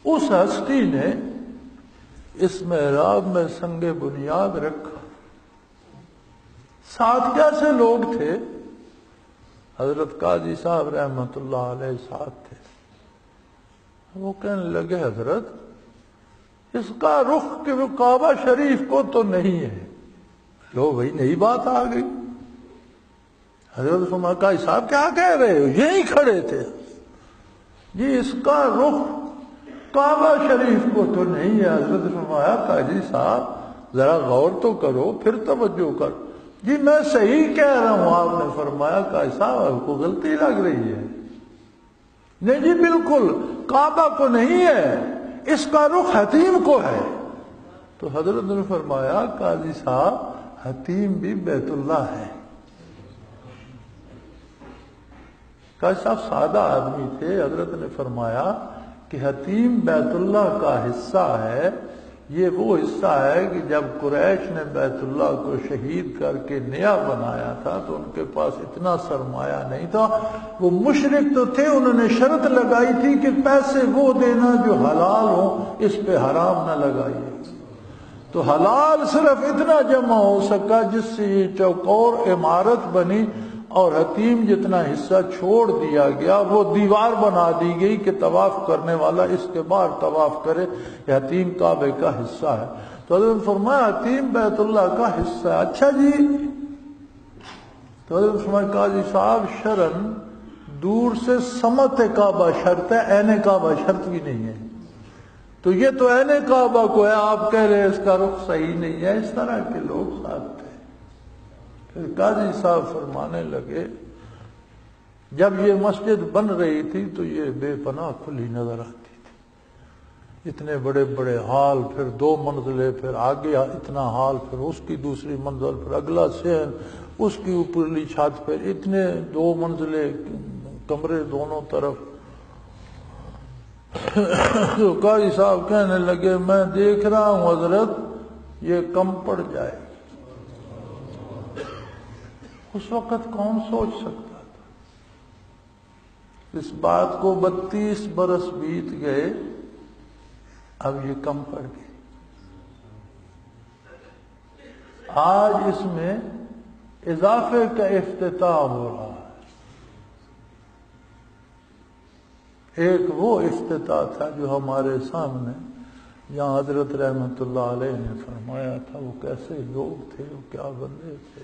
اس ہستی نے اس محراب میں سنگ بنیاد رکھا. ساتھ کیسے لوگ تھے؟ حضرت قاضی صاحب رحمت اللہ علیہ ساتھ تھے. وہ کہنے لگے حضرت اس کا رخ کہ وہ کعبہ شریف کو تو نہیں ہے. لو بھائی نئی بات آ گئی. حضرت فرمایا قاضی صاحب کیا کہہ رہے ہو؟ یہی کھڑے تھے. جی اس کا رخ کعبہ شریف کو تو نہیں ہے. حضرت فرمایا قاضی صاحب ذرا غور تو کرو پھر توجہ کر. جی میں صحیح کہہ رہا ہوں. آپ نے فرمایا قاضی صاحب آپ کو غلطی لگ رہی ہے. نہیں جی بالکل کعبہ کو نہیں ہے، اس کا رخ حتیم کو ہے. تو حضرت نے فرمایا قاضی صاحب حتیم بھی بیت اللہ ہے. قاضی صاحب سادہ آدمی تھے. حضرت نے فرمایا کہ حتیم بیت اللہ کا حصہ ہے. یہ وہ حصہ ہے کہ جب قریش نے بیت اللہ کو شہید کر کے نیا بنایا تھا تو ان کے پاس اتنا سرمایہ نہیں تھا. وہ مشرک تو تھے، انہوں نے شرط لگائی تھی کہ پیسے وہ دینا جو حلال ہوں، اس پہ حرام نہ لگائیے. تو حلال صرف اتنا جمع ہو سکا جس سے یہ چوکور عمارت بنی، اور حتیم جتنا حصہ چھوڑ دیا گیا وہ دیوار بنا دی گئی کہ طواف کرنے والا اس کے بعد طواف کرے. یہ حتیم کعبے کا حصہ ہے. تو حضرت نے فرمایا حتیم بیت اللہ کا حصہ ہے. اچھا جی. تو حضرت نے فرمایا قاضی صاحب شرن دور سے سمت کعبہ شرط ہے، عین کعبہ شرط بھی نہیں ہے. تو یہ تو عین کعبہ کو ہے، آپ کہہ رہے اس کا رخ صحیح نہیں ہے. اس طرح کے لوگ ساتھ تھے. پھر قاضی صاحب فرمانے لگے جب یہ مسجد بن رہی تھی تو یہ بے پناہ کھلی نظر آتی تھی. اتنے بڑے بڑے ہال، پھر 2 منزلیں، پھر آگے اتنا ہال، پھر اس کی دوسری منزل، پھر اگلا صحن، اس کی اوپرلی چھت، پھر اتنے 2 منزلیں کمرے دونوں طرف. تو قاضی صاحب کہنے لگے میں دیکھ رہا ہوں حضرت یہ کم پڑ جائے. اس وقت کون سوچ سکتا تھا؟ اس بات کو 32 برس بیت گئے، اب یہ کم پڑ گئی. آج اس میں اضافے کا افتتاح ہو رہا ہے. ایک وہ افتتاح تھا جو ہمارے سامنے یہاں حضرت رحمت اللہ علیہ نے فرمایا تھا. وہ کیسے لوگ تھے، وہ کیا بندے تھے،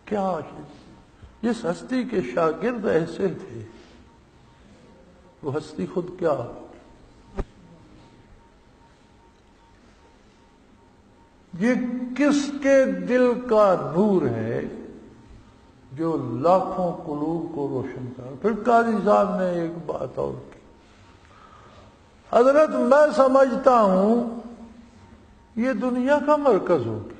کیا جس ہستی کے شاگرد ایسے تھے وہ ہستی خود کیا ہو. یہ کس کے دل کا نور ہے جو لاکھوں قلوب کو روشن کر. پھر قاضی صاحب نے ایک بات اور کی. حضرت میں سمجھتا ہوں یہ دنیا کا مرکز ہوگی.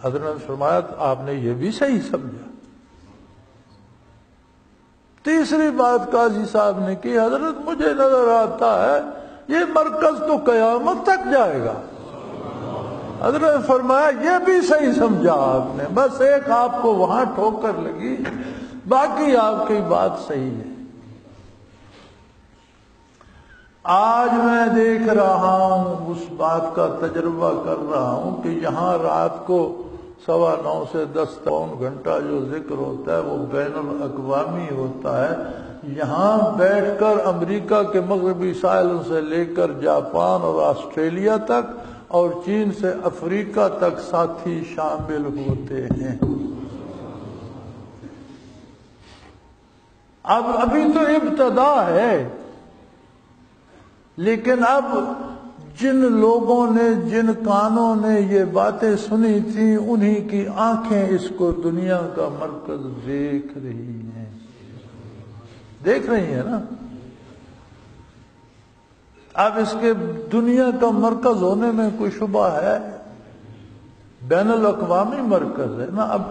حضرت نے فرمایا آپ نے یہ بھی صحیح سمجھا. تیسری بات قاضی صاحب نے کی. حضرت مجھے نظر آتا ہے یہ مرکز تو قیامت تک جائے گا. حضرت نے فرمایا یہ بھی صحیح سمجھا آپ نے، بس ایک آپ کو وہاں ٹھوکر لگی، باقی آپ کی بات صحیح ہے. آج میں دیکھ رہا ہوں، اس بات کا تجربہ کر رہا ہوں کہ یہاں رات کو 9:15 سے 10 پون گھنٹہ جو ذکر ہوتا ہے وہ بین الاقوامی ہوتا ہے. یہاں بیٹھ کر امریکہ کے مغربی ساحل سے لے کر جاپان اور آسٹریلیا تک اور چین سے افریقہ تک ساتھی شامل ہوتے ہیں. ابھی تو ابتدا ہے، لیکن اب جن لوگوں نے، جن کانوں نے یہ باتیں سنی تھیں، انہی کی آنکھیں اس کو دنیا کا مرکز دیکھ رہی ہیں. دیکھ رہی ہیں نا. اب اس کے دنیا کا مرکز ہونے میں کوئی شبہ ہے؟ بین الاقوامی مرکز ہے نا. اب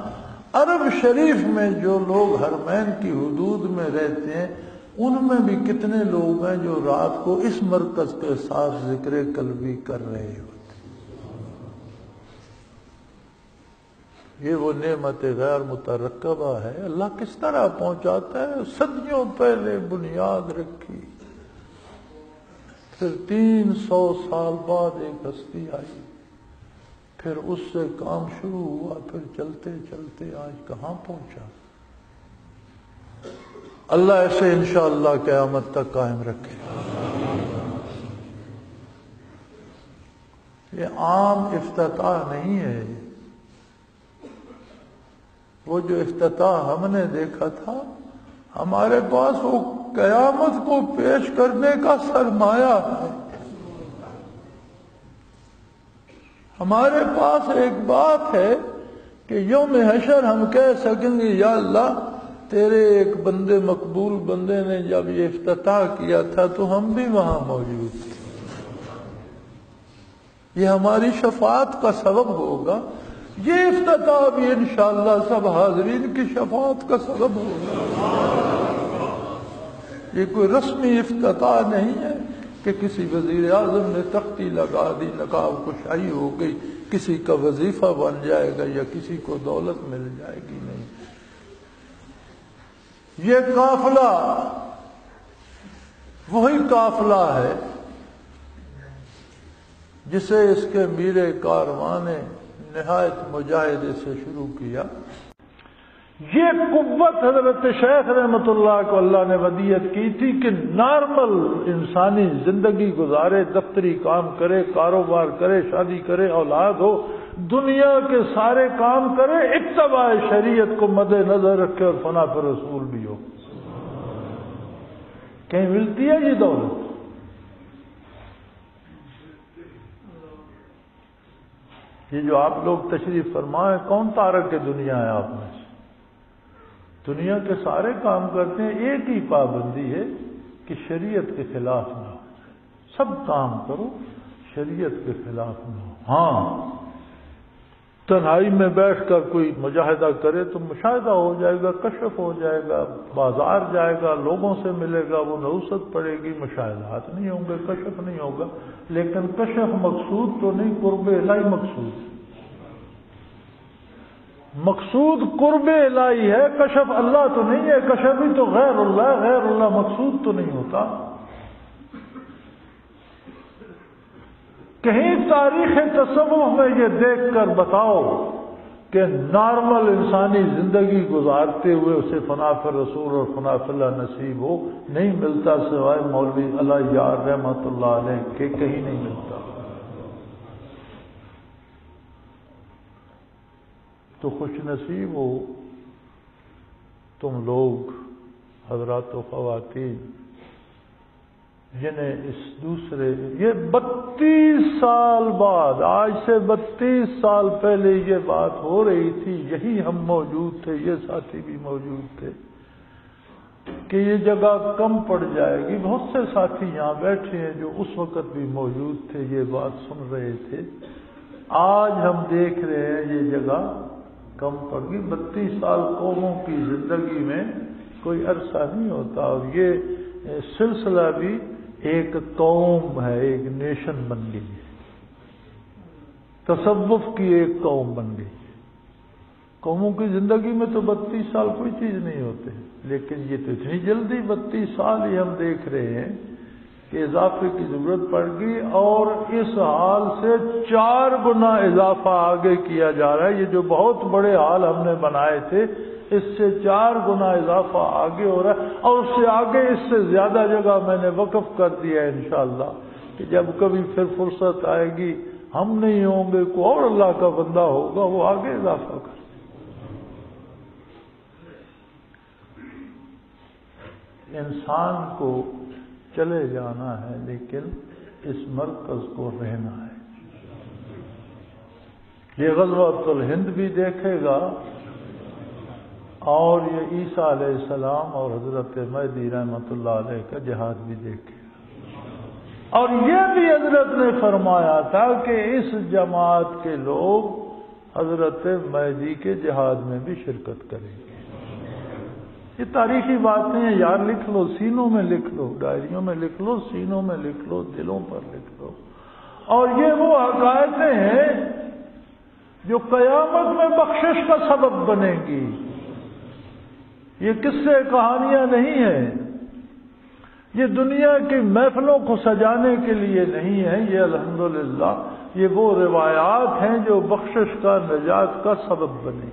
عرب شریف میں جو لوگ حرمین کی حدود میں رہتے ہیں ان میں بھی کتنے لوگ ہیں جو رات کو اس مرکز کے ساتھ ذکر قلبی کر رہے ہوتے. یہ وہ نعمت غیر مترکبہ ہے. اللہ کس طرح پہنچاتا ہے. صدیوں پہلے بنیاد رکھی، پھر 300 سال بعد ایک ہستی آئی، پھر اس سے کام شروع ہوا، پھر چلتے چلتے آج کہاں پہنچا۔ اللہ ایسے انشاءاللہ قیامت تک قائم رکھے۔ یہ عام افتتاح نہیں ہے، وہ جو افتتاح ہم نے دیکھا تھا، ہمارے پاس وہ قیامت کو پیش کرنے کا سرمایہ ہے۔ ہمارے پاس ایک بات ہے کہ یوم حشر ہم کہہ سکیں گے یا اللہ تیرے ایک بندے مقبول بندے نے جب یہ افتتاح کیا تھا تو ہم بھی وہاں موجود تھے۔ یہ ہماری شفاعت کا سبب ہوگا، یہ افتتاح بھی انشاءاللہ سب حاضرین کی شفاعت کا سبب ہوگا۔ یہ کوئی رسمی افتتاح نہیں ہے کہ کسی وزیر اعظم نے تختی لگا دی، نقاب کشائی ہو گئی، کسی کا وظیفہ بن جائے گا یا کسی کو دولت مل جائے گی، نہیں۔ یہ قافلہ وہی قافلہ ہے جسے اس کے میر کارواں نے نہایت مجاہدے سے شروع کیا۔ یہ قوت حضرت شیخ رحمۃ اللہ کو اللہ نے ودیت کی تھی کہ نارمل انسانی زندگی گزارے، دفتری کام کرے، کاروبار کرے، شادی کرے، اولاد ہو، دنیا کے سارے کام کرے، اتباع شریعت کو مد نظر رکھے اور فنا پر رسول بھی ہو۔ کہیں ملتی ہے یہ دولت؟ یہ جو آپ لوگ تشریف فرمائے، کون تارک کے دنیا ہے آپ میں سے؟ دنیا کے سارے کام کرتے ہیں، ایک ہی پابندی ہے کہ شریعت کے خلاف نہ ہو۔ سب کام کرو، شریعت کے خلاف نہ ہو۔ ہاں تنہائی میں بیٹھ کر کوئی مجاہدہ کرے تو مشاہدہ ہو جائے گا، کشف ہو جائے گا، بازار جائے گا، لوگوں سے ملے گا، وہ نحوست پڑے گی، مشاہدات نہیں ہوں گے، کشف نہیں ہوگا۔ لیکن کشف مقصود تو نہیں، قرب الہی مقصود۔ مقصود قرب الہی ہے، کشف اللہ تو نہیں ہے، کشف بھی تو غیر اللہ، غیر اللہ مقصود تو نہیں ہوتا۔ کہیں تاریخ تصوف میں یہ دیکھ کر بتاؤ کہ نارمل انسانی زندگی گزارتے ہوئے اسے فنا پر رسول اور فنا فی اللہ نصیب ہو، نہیں ملتا سوائے مولوی علی یار رحمۃ اللہ علیہ کے، کہیں نہیں ملتا۔ تو خوش نصیب ہو تم لوگ حضرات و خواتین جنہیں اس دوسرے یہ 32 سال بعد، آج سے 32 سال پہلے یہ بات ہو رہی تھی، یہی ہم موجود تھے، یہ ساتھی بھی موجود تھے کہ یہ جگہ کم پڑ جائے گی۔ بہت سے ساتھی یہاں بیٹھے ہیں جو اس وقت بھی موجود تھے، یہ بات سن رہے تھے۔ آج ہم دیکھ رہے ہیں یہ جگہ کم پڑ گئی۔ 32 سال قوموں کی زندگی میں کوئی عرصہ نہیں ہوتا، اور یہ سلسلہ بھی ایک قوم ہے، ایک نیشن بن گئی ہے، تصوف کی ایک قوم بن گئی۔ قوموں کی زندگی میں تو 32 سال کوئی چیز نہیں ہوتے، لیکن یہ تو اتنی جلدی 32 سال ہی ہم دیکھ رہے ہیں کہ اضافے کی ضرورت پڑ گئی، اور اس حال سے 4 گنا اضافہ آگے کیا جا رہا ہے۔ یہ جو بہت بڑے حال ہم نے بنائے تھے، اس سے 4 گنا اضافہ آگے ہو رہا ہے، اور اس سے آگے اس سے زیادہ جگہ میں نے وقف کر دیا ہے انشاءاللہ کہ جب کبھی پھر فرصت آئے گی، ہم نہیں ہوں گے، کوئی اور اللہ کا بندہ ہوگا، وہ آگے اضافہ کر۔ انسان کو چلے جانا ہے، لیکن اس مرکز کو رہنا ہے۔ یہ غزوۃ الہند بھی دیکھے گا، اور یہ عیسیٰ علیہ السلام اور حضرت مہدی رحمۃ اللہ علیہ کا جہاد بھی دیکھے گا۔ اور یہ بھی حضرت نے فرمایا تھا کہ اس جماعت کے لوگ حضرت مہدی کے جہاد میں بھی شرکت کریں گے۔ یہ تاریخی بات نہیں ہے یار، لکھ لو، سینوں میں لکھ لو، ڈائریوں میں لکھ لو، سینوں میں لکھ لو، دلوں پر لکھ لو۔ اور یہ وہ حقائقیں ہیں جو قیامت میں بخشش کا سبب بنے گی۔ یہ قصے کہانیاں نہیں ہیں، یہ دنیا کی محفلوں کو سجانے کے لیے نہیں ہے، یہ الحمدللہ یہ وہ روایات ہیں جو بخشش کا، نجات کا سبب بنے.